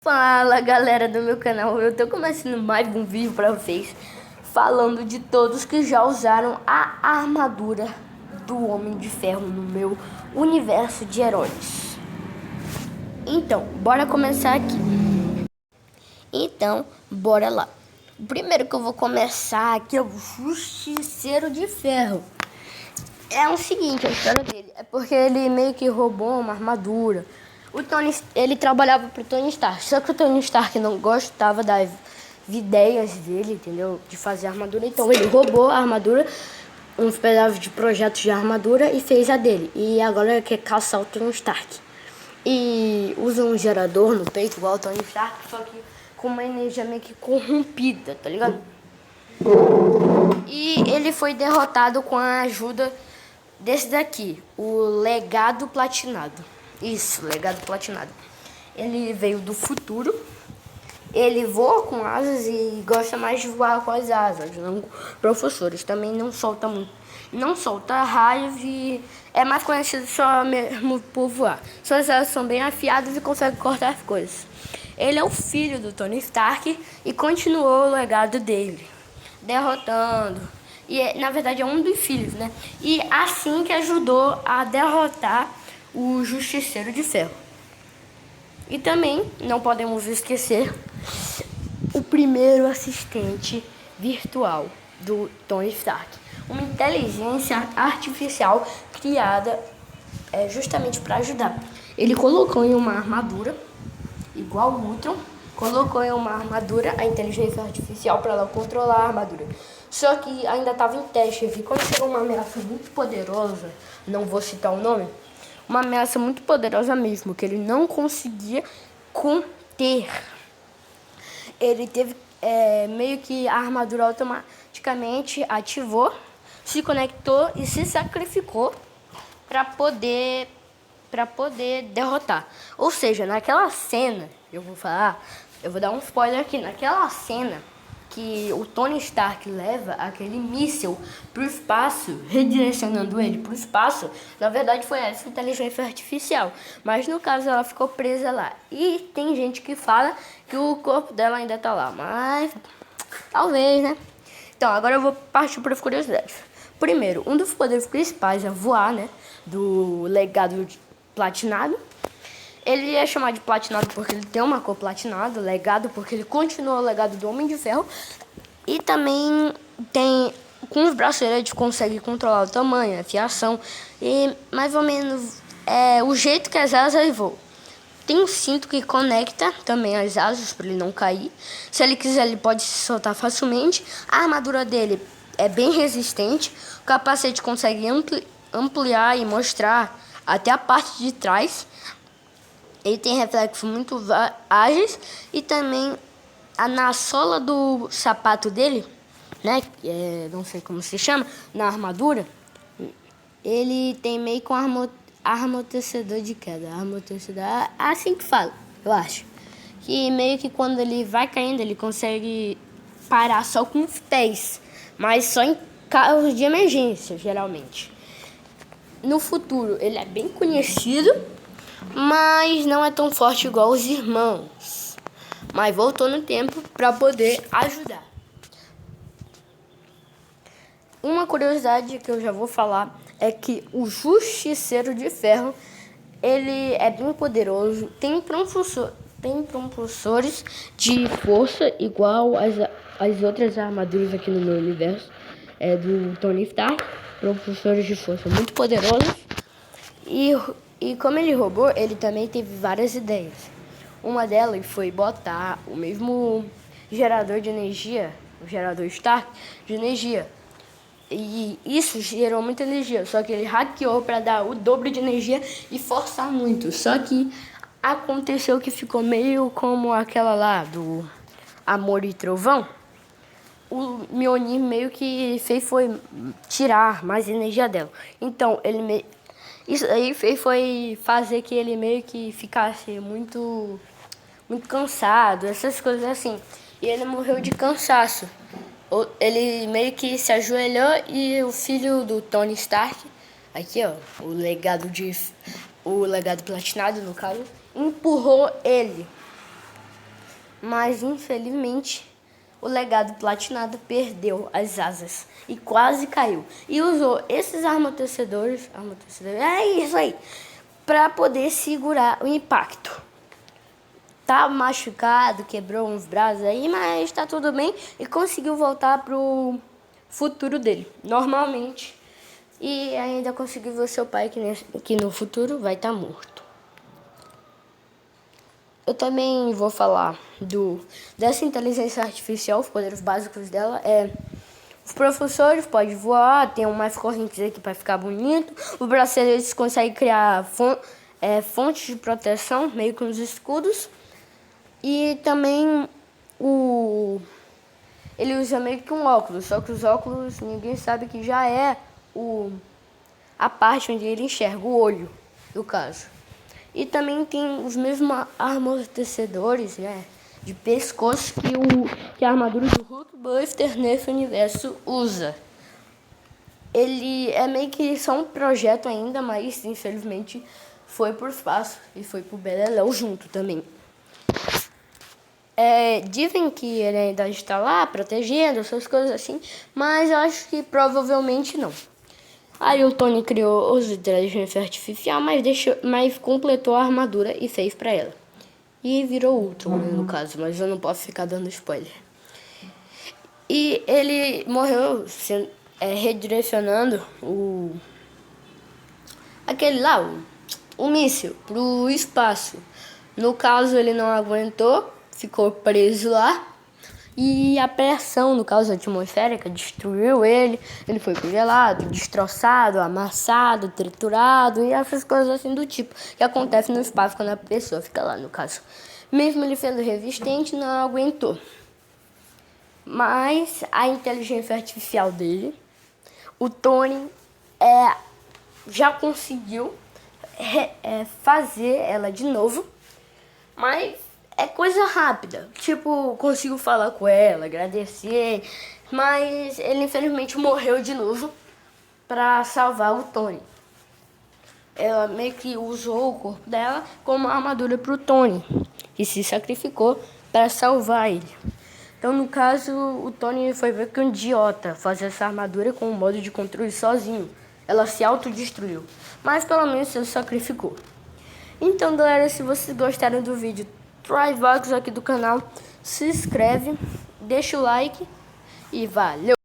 Fala galera do meu canal, eu tô começando mais um vídeo pra vocês falando de todos que já usaram a armadura do Homem de Ferro no meu universo de heróis. Então, bora começar aqui. Então, bora lá. O primeiro que eu vou começar aqui é o Justiceiro de Ferro. É o seguinte, a história dele é porque ele meio que roubou uma armadura. O Tony, ele trabalhava pro Tony Stark, só que o Tony Stark não gostava das ideias dele, entendeu? De fazer armadura, então ele roubou a armadura, uns pedaços de projetos de armadura e fez a dele. E agora ele quer caçar o Tony Stark. E usa um gerador no peito, igual o Tony Stark, só que com uma energia meio que corrompida, tá ligado? E ele foi derrotado com a ajuda desse daqui, o Legado Platinado. Isso, Legado Platinado. Ele veio do futuro. Ele voa com asas e gosta mais de voar com as asas, não professores. Também não solta muito. Não solta raios e é mais conhecido só mesmo por voar. Suas asas são bem afiadas e consegue cortar as coisas. Ele é o filho do Tony Stark e continuou o legado dele, derrotando. E na verdade é um dos filhos, né? E assim que ajudou a derrotar o Justiceiro de Ferro. E também não podemos esquecer o primeiro assistente virtual do Tony Stark, uma inteligência artificial criada justamente para ajudar. Ele colocou em uma armadura igual o Ultron, colocou em uma armadura a inteligência artificial para ela controlar a armadura. Só que ainda estava em teste, e quando chegou uma ameaça muito poderosa, não vou citar o nome, uma ameaça muito poderosa mesmo, que ele não conseguia conter. Ele teve meio que a armadura automaticamente ativou, se conectou e se sacrificou para poder derrotar. Ou seja, naquela cena, eu vou dar um spoiler aqui, naquela cena que o Tony Stark leva aquele míssil pro espaço, redirecionando ele pro espaço, na verdade foi essa inteligência artificial, mas no caso ela ficou presa lá. E tem gente que fala que o corpo dela ainda tá lá, mas talvez, né? Então, agora eu vou partir para as curiosidades. Primeiro, um dos poderes principais é voar, né? Do Legado Platinado. Ele é chamado de platinado porque ele tem uma cor platinada, legado porque ele continua o legado do Homem de Ferro. E também tem, com os braceletes, consegue controlar o tamanho, a fiação e mais ou menos o jeito que as asas voam. Tem um cinto que conecta também as asas para ele não cair. Se ele quiser, ele pode se soltar facilmente. A armadura dele é bem resistente. O capacete consegue ampliar e mostrar até a parte de trás. Ele tem reflexos muito ágeis e também na sola do sapato dele, né? Não sei como se chama, na armadura, ele tem meio com amortecedor de queda. Amortecedor, assim que fala, eu acho. Que meio que quando ele vai caindo, ele consegue parar só com os pés, mas só em casos de emergência, geralmente. No futuro, ele é bem conhecido, mas não é tão forte igual os irmãos. Mas voltou no tempo para poder ajudar. Uma curiosidade que eu já vou falar é que o Justiceiro de Ferro, ele é bem poderoso, tem propulsores de força igual as outras armaduras aqui no meu universo, do Tony Stark, propulsores de força muito poderosos. E como ele roubou, ele também teve várias ideias. Uma delas foi botar o mesmo gerador de energia, o gerador Stark, de energia. E isso gerou muita energia, só que ele hackeou para dar o dobro de energia e forçar muito. Só que aconteceu que ficou meio como aquela lá do Amor e Trovão. O Mjolnir meio que foi tirar mais energia dela. Então, isso aí foi fazer que ele meio que ficasse muito cansado, essas coisas assim. E ele morreu de cansaço. Ele meio que se ajoelhou e o filho do Tony Stark, aqui ó, o legado platinado no caso, empurrou ele. mas infelizmente o legado platinado perdeu as asas e quase caiu. E usou esses amortecedores, é isso aí, para poder segurar o impacto. Tá machucado, quebrou uns braços aí, mas tá tudo bem e conseguiu voltar pro futuro dele, normalmente. E ainda conseguiu ver seu pai que no futuro vai estar morto. Eu também vou falar dessa inteligência artificial, os poderes básicos dela os professores podem voar, tem mais correntes aqui para ficar bonito. Os braceletes conseguem criar fontes de proteção, meio que uns escudos. E também ele usa meio que um óculos, só que os óculos ninguém sabe que já é a parte onde ele enxerga, o olho, no caso. E também tem os mesmos amortecedores, né, de pescoço que a armadura do Hulkbuster nesse universo usa. Ele é meio que só um projeto ainda, mas infelizmente foi pro espaço e foi pro Beleléu junto também. Dizem que ele ainda está lá protegendo essas coisas assim, mas eu acho que provavelmente não. Aí o Tony criou os inteligência artificial, mas completou a armadura e fez pra ela. E virou Ultron, no caso, mas eu não posso ficar dando spoiler. E ele morreu redirecionando o míssil pro espaço. No caso, ele não aguentou, ficou preso lá. E a pressão, no caso atmosférica, destruiu ele. Ele foi congelado, destroçado, amassado, triturado e essas coisas assim do tipo que acontece no espaço quando a pessoa fica lá, no caso. Mesmo ele sendo resistente, não aguentou. Mas a inteligência artificial dele, o Tony, já conseguiu fazer ela de novo, mas é coisa rápida. Tipo, consigo falar com ela, agradecer, mas ele infelizmente morreu de novo pra salvar o Tony. Ela meio que usou o corpo dela como armadura pro Tony, que se sacrificou para salvar ele. Então, no caso, o Tony foi ver que um idiota fazer essa armadura com um modo de controle sozinho. Ela se autodestruiu, mas pelo menos ele sacrificou. Então, galera, se vocês gostaram do vídeo, Trivox aqui do canal, se inscreve, deixa o like e valeu!